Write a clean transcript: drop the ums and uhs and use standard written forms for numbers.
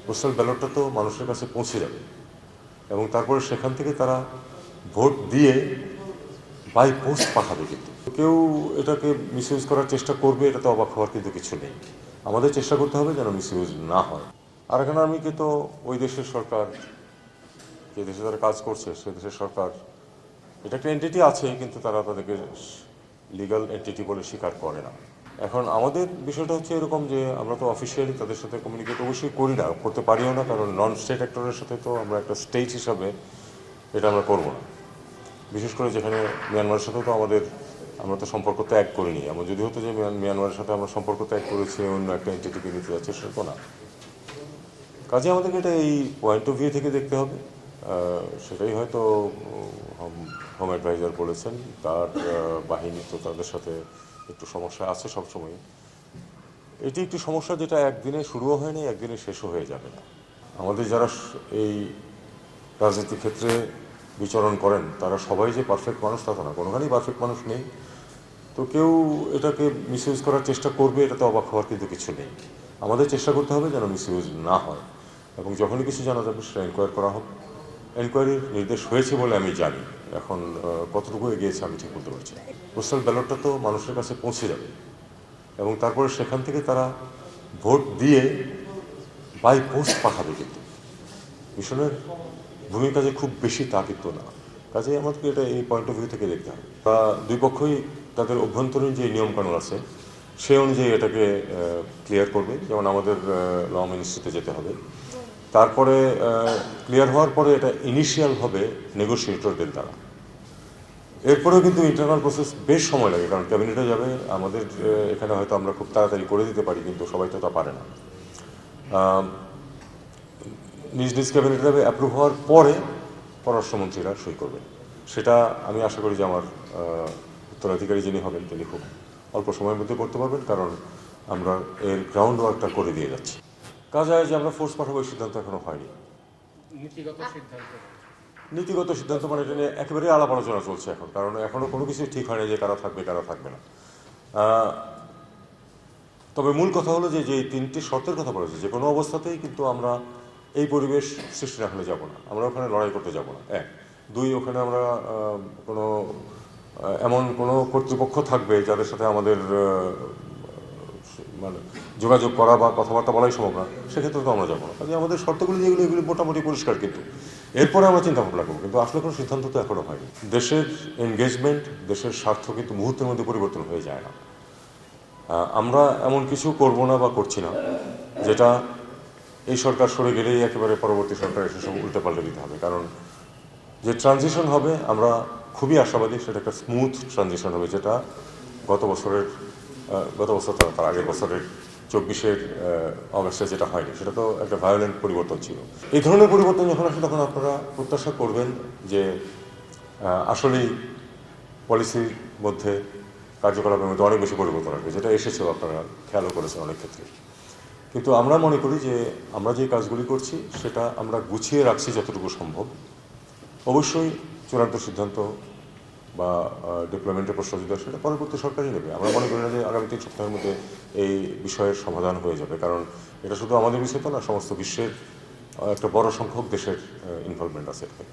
Postal ব্যালটটা তো মানুষের কাছে পৌঁছে যাবে এবং তারপরে সেখান থেকে তারা ভোট দিয়ে বাই পোস্ট পাঠাবে। কিন্তু কেউ এটাকে মিসইউজ করার চেষ্টা করবে, এটা তো অবাক হওয়ার কিন্তু কিছু নেই। আমাদের চেষ্টা করতে হবে যেন মিসইউজ না হয়। আরাকান আর্মিকে তো ওই দেশের সরকার, যে দেশে তারা কাজ করছে সে দেশের সরকার, এটা একটা এন্টিটি আছে কিন্তু তারা তাদেরকে লিগাল এন্টিটি বলে স্বীকার করে না। এখন আমাদের বিষয়টা হচ্ছে এরকম যে আমরা তো অফিসিয়ালি তাদের সাথে কমিউনিকেট অবশ্যই করি না, করতে পারিও না, কারণ নন স্টেট অ্যাক্টরের সাথে তো আমরা একটা স্টেট হিসাবে এটা আমরা করবো না। বিশেষ করে যেখানে মিয়ানমারের সাথে তো আমরা তো সম্পর্ক ত্যাগ করিনি। এমন যদি হতো যে মিয়ানমারের সাথে আমরা সম্পর্ক ত্যাগ করেছি অন্য একটা এন্টিটিকে নিতে যাচ্ছে, সেটা তো না। কাজে আমাদেরকে এটা এই পয়েন্ট অফ ভিউ থেকে দেখতে হবে। সেটাই হয়তো হোম অ্যাডভাইজার বলেছেন, তার বাহিনী তো তাদের সাথে একটু সমস্যা আছে সবসময়। এটি একটি সমস্যা যেটা একদিনে শুরুও হয়নি, একদিনে শেষও হয়ে যাবে না। আমাদের যারা এই রাজনীতির ক্ষেত্রে বিচরণ করেন তারা সবাই যে পারফেক্ট মানুষ তা তো না, কোনোখানেই পারফেক্ট মানুষ নেই। তো কেউ এটাকে মিসইউজ করার চেষ্টা করবে, এটা তো অবাক হওয়ার কিন্তু কিছু নেই। আমাদের চেষ্টা করতে হবে যেন মিসইউজ না হয় এবং যখনই কিছু জানা যাবে সেটা এনকোয়ার করা হবে। এনকোয়ারির নির্দেশ হয়েছে বলে আমি জানি। এখন কতটুকু এগিয়েছে আমি ঠিক বলতে পারছি না। পোস্টাল ব্যালটটা তো মানুষের কাছে পৌঁছে যাবে এবং তারপরে সেখান থেকে তারা ভোট দিয়ে বাই পোস্ট পাঠাবে। কিন্তু মিশনের ভূমিকা যে খুব বেশি তা কিন্তু না। কাজে আমাদেরকে এটা এই পয়েন্ট অফ ভিউ থেকে দেখতে হবে। বা দুই পক্ষই তাদের অভ্যন্তরীণ যে নিয়মকানুন আছে সেই অনুযায়ী এটাকে ক্লিয়ার করবে। যেমন আমাদের ল মিনিস্ট্রিতে যেতে হবে, তারপরে ক্লিয়ার হওয়ার পরে এটা ইনিশিয়াল হবে নেগোসিয়েটরদের দ্বারা। এরপরেও কিন্তু ইন্টারনাল প্রসেস বেশ সময় লাগে, কারণ ক্যাবিনেটে যাবে। আমাদের এখানে হয়তো আমরা খুব তাড়াতাড়ি করে দিতে পারি, কিন্তু সবাই তো তা পারে না। নিজ নিজ ক্যাবিনেটে যাবে, অ্যাপ্রুভ হওয়ার পরে পররাষ্ট্রমন্ত্রীরা সই করবেন। সেটা আমি আশা করি যে আমার উত্তরাধিকারী যিনি হবেন তিনি খুব অল্প সময়ের মধ্যে করতে পারবেন, কারণ আমরা এর গ্রাউন্ড ওয়ার্কটা করে দিয়ে যাচ্ছি। কাজে যে আমরা ফোর্স পাঠাবো এই সিদ্ধান্ত এখনো হয়নি। নীতিগত সিদ্ধান্ত মানে এটা নিয়ে একেবারে আলাপ আলোচনা চলছে এখন, কারণ এখনো কোনো কিছু ঠিক হয়নি যে কারা থাকবে কারা থাকবে না। তবে মূল কথা হলো যে যে তিনটি শর্তের কথা বলেছে, যে কোনো অবস্থাতেই কিন্তু আমরা এই পরিবেশ সৃষ্টি না হলে যাব না, আমরা ওখানে লড়াই করতে যাব না। এক, দুই, ওখানে আমরা কোনো এমন কোনো কর্তৃপক্ষ থাকবে যাদের সাথে আমাদের মানে যোগাযোগ করা বা কথাবার্তা বলাই সম্ভব না, সেক্ষেত্রে তো আমরা যাবো না। কাজে আমাদের শর্তগুলি যেগুলো এগুলি মোটামুটি পরিষ্কার, কিন্তু এরপরে আমরা চিন্তা ভাবনা করবো। কিন্তু আসলে কোনো সিদ্ধান্ত তো এখনো হয়নি। দেশের এনগেজমেন্ট, দেশের স্বার্থ কিন্তু মুহূর্তের মধ্যে পরিবর্তন হয়ে যায় না। আমরা এমন কিছু করব না বা করছি না যেটা এই সরকার সরে গেলেই একেবারে পরবর্তী সরকার এসে সব উল্টে পাল্টে দিতে হবে। কারণ যে ট্রানজিশন হবে আমরা খুবই আশাবাদী সেটা একটা স্মুথ ট্রানজিশন হবে, যেটা গত বছর তার আগের বছরের 24 অগাস্টে যেটা হয়নি, সেটা তো একটা ভায়োলেন্ট পরিবর্তন ছিল। এই ধরনের পরিবর্তন যখন আসে তখন আপনারা প্রত্যাশা করবেন যে আসলেই পলিসির মধ্যে, কার্যকলাপের মধ্যে অনেক বেশি পরিবর্তন আসবে, যেটা এসেছেও, আপনারা খেয়ালও করেছেন অনেক ক্ষেত্রে। কিন্তু আমরা মনে করি যে আমরা যে কাজগুলি করছি সেটা আমরা গুছিয়ে রাখছি যতটুকু সম্ভব। অবশ্যই চূড়ান্ত সিদ্ধান্ত বা ডিপ্লয়মেন্টের প্রশ্ন যদি সেটা পরবর্তী সরকারই নেবে। আমরা মনে করি না যে আগামী 3 সপ্তাহের মধ্যে এই বিষয়ের সমাধান হয়ে যাবে, কারণ এটা শুধু আমাদের বিষয় তো না, সমস্ত বিশ্বের একটা বড় সংখ্যক দেশের ইনভলভমেন্ট আছে এখানে।